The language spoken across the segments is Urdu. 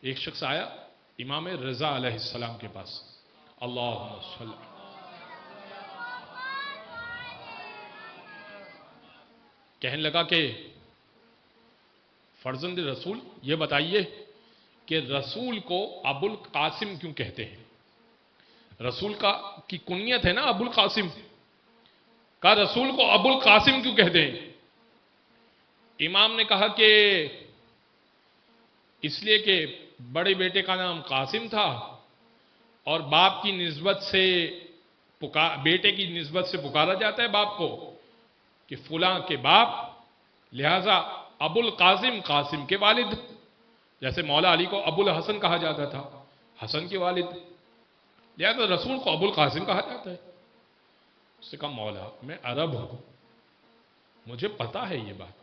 ایک شخص آیا امام رضا علیہ السلام کے پاس، اللہم صلی، کہنے لگا کہ فرزند رسول یہ بتائیے کہ رسول کو ابو القاسم کیوں کہتے ہیں؟ رسول کی کنیت ہے نا ابو القاسم، کا رسول کو ابو القاسم کیوں کہتے ہیں؟ امام نے کہا کہ اس لیے کہ بڑے بیٹے کا نام قاسم تھا اور باپ کی نسبت سے بیٹے کی نسبت سے پکارا جاتا ہے باپ کو کہ فلاں کے باپ، لہذا ابو القاسم قاسم کے والد، جیسے مولا علی کو ابو الحسن کہا جاتا تھا، حسن کے والد، لہذا رسول کو ابو القاسم کہا جاتا ہے۔ اس نے کہا مولا میں عرب ہوں، مجھے پتا ہے یہ بات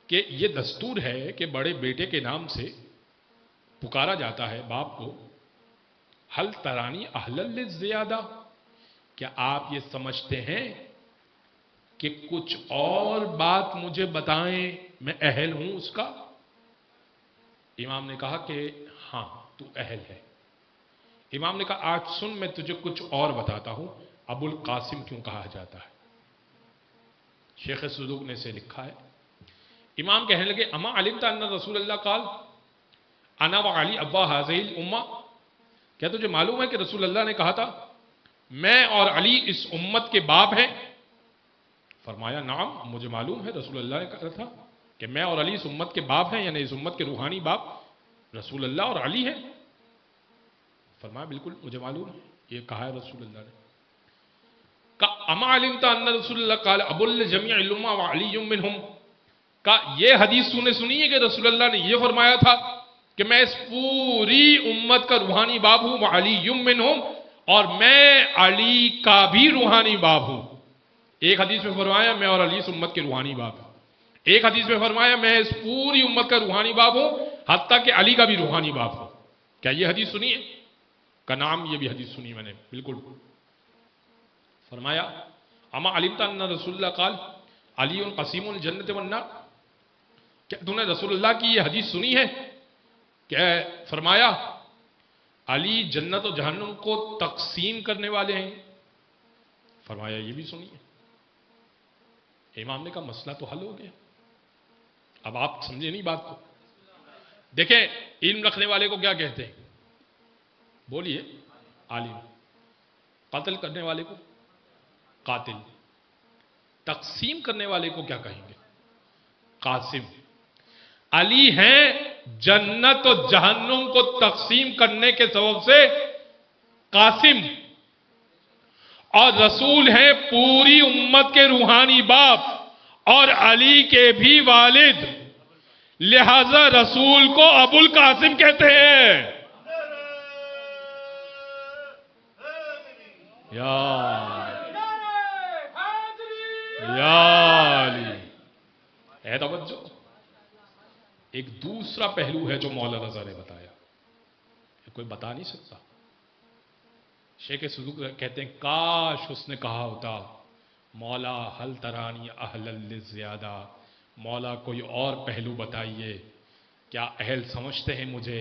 کہ یہ دستور ہے کہ بڑے بیٹے کے نام سے پکارا جاتا ہے باپ کو۔ حل ترانی اہل للزیادہ، کیا آپ یہ سمجھتے ہیں کہ کچھ اور بات مجھے بتائیں میں اہل ہوں اس کا؟ امام نے کہا کہ ہاں تو اہل ہے۔ امام نے کہا آج سن میں تجھے کچھ اور بتاتا ہوں، ابو القاسم کیوں کہا جاتا ہے۔ شیخ صدوق نے سے لکھا ہے، امام کہنے لگے اما علمت ان رسول اللہ قال انا وعلی ابا هذه الامہ، کیا تجھے معلوم ہے کہ رسول اللہ نے کہا تھا میں اور علی اس امت کے باپ ہیں؟ فرمایا نعم مجھے معلوم ہے، رسول اللہ نے کہا تھا کہ میں اور علی اس امت کے باپ ہیں، یعنی اس امت کے روحانی باپ رسول اللہ اور علی ہیں۔ فرمایا بالکل مجھے معلوم ہے، یہ کہا ہے رسول اللہ نے۔ کہا اما علمت ان رسول اللہ قال ابو الجمیع الامہ وعلی منہم، کہا یہ حدیث تو نے سنی ہے کہ رسول اللہ نے یہ فرمایا تھا کہ میں اس پوری امت کا روحانی باپ ہوں، وعلی منہم، اور میں علی کا بھی روحانی باپ ہوں۔ ایک حدیث میں فرمایا میں اور علی اس امت کے روحانی باپ ہوں، ایک حدیث میں فرمایا میں اس پوری امت کا روحانی باپ ہوں حتیٰ کہ علی کا بھی روحانی باپ ہوں۔ کیا یہ حدیث سنی ہے؟ کا نام یہ بھی حدیث سنی میں نے، بالکل۔ فرمایا اما علمت ان رسول اللہ قال علی قسیم الجنت والنار، کیا تم نے رسول اللہ کی یہ حدیث سنی ہے کہ فرمایا علی جنت و جہنم کو تقسیم کرنے والے ہیں؟ فرمایا یہ بھی سنی ہے۔ امام نے کہا مسئلہ تو حل ہو گیا، اب آپ سمجھے نہیں بات کو۔ دیکھیں علم رکھنے والے کو کیا کہتے ہیں؟ بولیے عالم، قتل کرنے والے کو قاتل، تقسیم کرنے والے کو کیا کہیں گے؟ قاسم۔ علی ہیں جنت و جہنم کو تقسیم کرنے کے سبب سے قاسم، اور رسول ہیں پوری امت کے روحانی باپ اور علی کے بھی والد، لہذا رسول کو ابو القاسم کہتے ہیں۔ یا علی، اے توجہ، ایک دوسرا پہلو ہے جو مولا رضا نے بتایا، کوئی بتا نہیں سکتا۔ شیخ صدوق کہتے ہیں کاش اس نے کہا ہوتا مولا حل ترانی اہل للزیادہ، مولا کوئی اور پہلو بتائیے، کیا اہل سمجھتے ہیں مجھے؟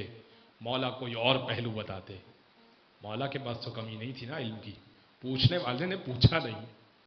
مولا کوئی اور پہلو بتاتے۔ مولا کے پاس تو کمی نہیں تھی نا علم کی، پوچھنے والے نے پوچھا نہیں۔